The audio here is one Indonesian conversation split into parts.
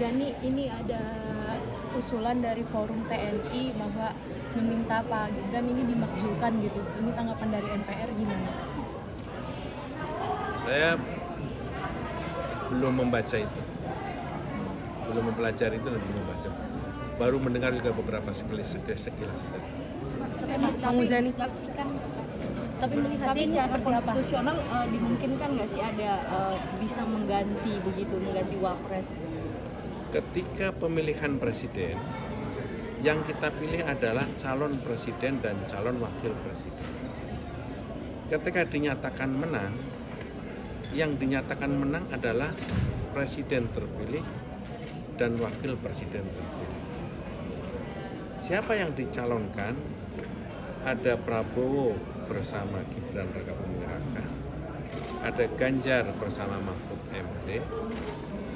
Muzani, ini ada usulan dari Forum TNI bahwa meminta Pak Gibran ini dimakzulkan gitu. Ini tanggapan dari MPR gimana? Saya belum membaca itu, belum mempelajari itu dan belum membaca. Baru mendengar juga beberapa sekilas. Pak Muzani, Tapi melihatnya ini secara seperti apa? konstitusional dimungkinkan nggak sih ada bisa mengganti wapres? Ketika pemilihan presiden, yang kita pilih adalah calon presiden dan calon wakil presiden. Ketika dinyatakan menang, yang dinyatakan menang adalah presiden terpilih dan wakil presiden terpilih. Siapa yang dicalonkan? Ada Prabowo bersama Gibran Rakabuming Raka, ada Ganjar bersama Mahfud MD,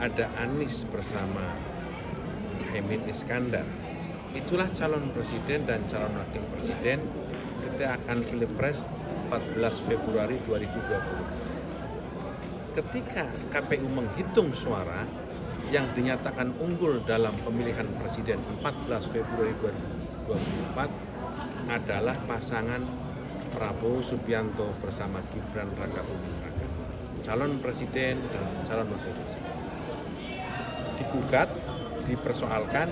ada Anies bersama Muhaimin Iskandar. Itulah calon presiden dan calon wakil presiden. Kita akan pilpres 14 Februari 2020. Ketika KPU menghitung suara yang dinyatakan unggul dalam pemilihan presiden 14 Februari 2024 adalah pasangan Prabowo Subianto bersama Gibran Rakabuming Raka, calon presiden dan calon wakil presiden. Digugat, dipersoalkan,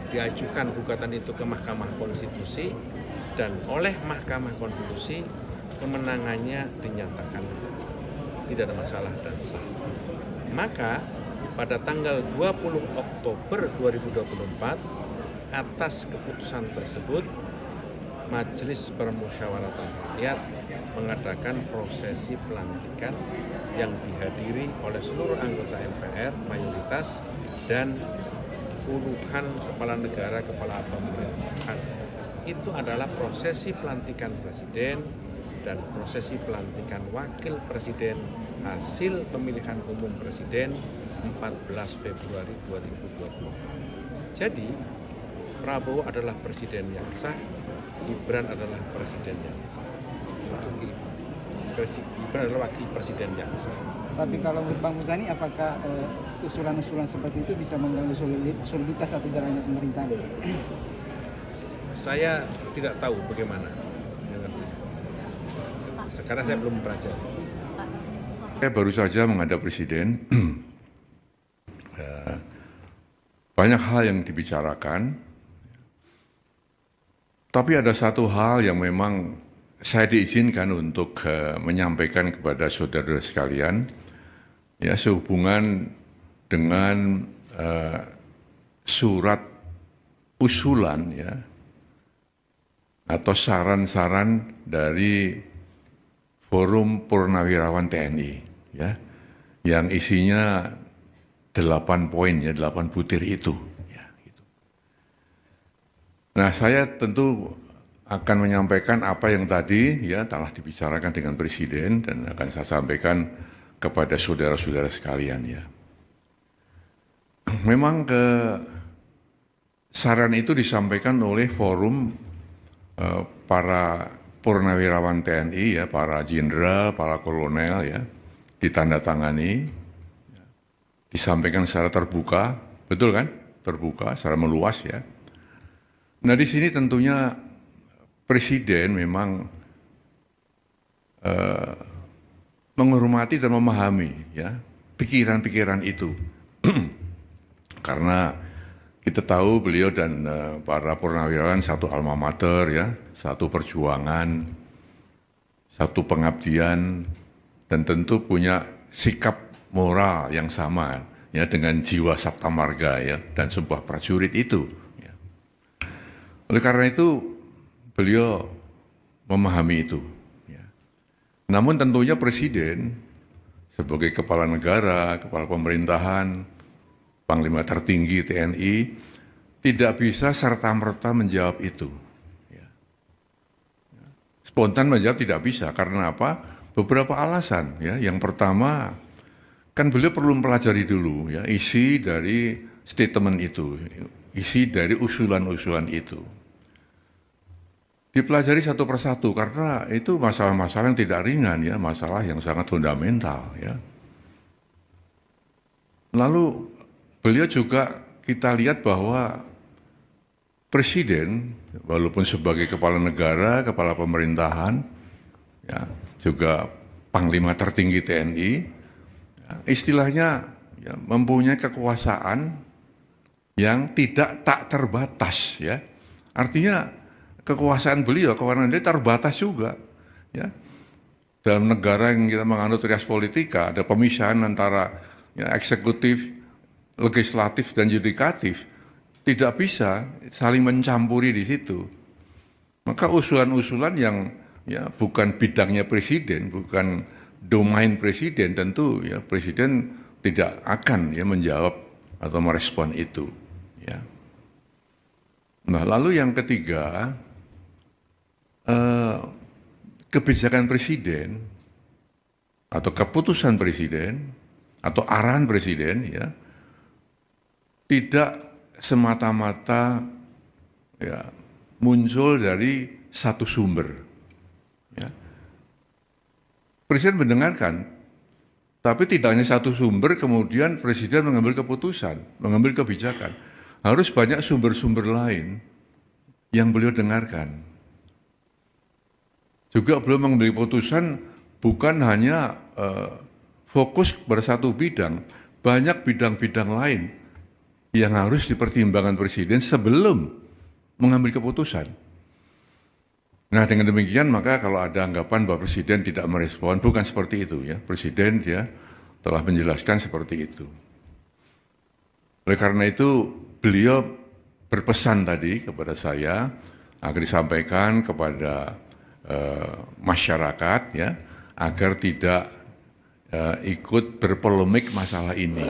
diajukan gugatan itu ke Mahkamah Konstitusi, dan oleh Mahkamah Konstitusi kemenangannya dinyatakan tidak ada masalah dan sah. Maka pada tanggal 20 Oktober 2024 atas keputusan tersebut Majelis Permusyawaratan Rakyat mengadakan prosesi pelantikan yang dihadiri oleh seluruh anggota MPR mayoritas dan puluhan kepala negara, kepala pemerintahan. Itu adalah prosesi pelantikan presiden dan prosesi pelantikan wakil presiden hasil pemilihan umum presiden 14 Februari 2020. Jadi Prabowo adalah presiden yang sah, Gibran adalah presiden yang sah. Gibran adalah wakil presiden yang sah. Tapi kalau menurut Bang Muzani, apakah usulan-usulan seperti itu bisa mengganggu soliditas atau jalannya pemerintahan? Saya tidak tahu bagaimana. Sekarang saya belum mempelajari. Saya baru saja menghadap Presiden. Banyak hal yang dibicarakan. Tapi ada satu hal yang memang saya diizinkan untuk menyampaikan kepada saudara sekalian, ya, sehubungan dengan surat usulan, ya, atau saran-saran dari Forum Purnawirawan TNI, ya, yang isinya 8 poin, ya, 8 butir itu. Nah, saya tentu akan menyampaikan apa yang tadi, ya, telah dibicarakan dengan Presiden dan akan saya sampaikan kepada saudara-saudara sekalian, ya. Memang saran itu disampaikan oleh forum para purnawirawan TNI, ya, para jenderal, para kolonel, ya, ditandatangani, disampaikan secara terbuka, betul kan? Terbuka, secara meluas, ya. Nah, di sini tentunya Presiden memang menghormati dan memahami, ya, pikiran-pikiran itu. Karena kita tahu beliau dan para purnawirawan satu alma mater, ya, satu perjuangan, satu pengabdian, dan tentu punya sikap moral yang sama, ya, dengan jiwa sabta marga, ya, dan sebuah prajurit itu. Oleh karena itu, beliau memahami itu. Ya. Namun tentunya Presiden sebagai kepala negara, kepala pemerintahan, Panglima tertinggi TNI, tidak bisa serta-merta menjawab itu. Ya. Spontan menjawab tidak bisa, karena apa? Beberapa alasan. Ya. Yang pertama, kan beliau perlu mempelajari dulu, ya, isi dari statement itu, isi dari usulan-usulan itu. Dipelajari satu persatu, karena itu masalah-masalah yang tidak ringan, ya, masalah yang sangat fundamental, ya. Lalu beliau juga kita lihat bahwa presiden, walaupun sebagai kepala negara, kepala pemerintahan, ya, juga panglima tertinggi TNI, ya, istilahnya ya, mempunyai kekuasaan yang tak terbatas, ya. Artinya kekuasaan beliau, kewenangan dia terbatas juga, ya. Dalam negara yang kita menganut res politika, ada pemisahan antara ya, eksekutif, legislatif dan yudikatif. Tidak bisa saling mencampuri di situ. Maka usulan-usulan yang ya bukan bidangnya presiden, bukan domain presiden, tentu ya presiden tidak akan ya menjawab atau merespon itu. Ya. Nah, lalu yang ketiga, kebijakan presiden atau keputusan presiden atau arahan presiden ya tidak semata-mata ya, muncul dari satu sumber. Ya. Presiden mendengarkan, tapi tidak hanya satu sumber, kemudian presiden mengambil keputusan, mengambil kebijakan. Harus banyak sumber-sumber lain yang beliau dengarkan. Juga beliau mengambil keputusan bukan hanya fokus pada satu bidang, banyak bidang-bidang lain yang harus dipertimbangkan presiden sebelum mengambil keputusan. Nah, dengan demikian maka kalau ada anggapan bahwa presiden tidak merespon, bukan seperti itu ya. Presiden ya telah menjelaskan seperti itu. Oleh karena itu beliau berpesan tadi kepada saya agar disampaikan kepada masyarakat ya agar tidak ikut berpolemik masalah ini.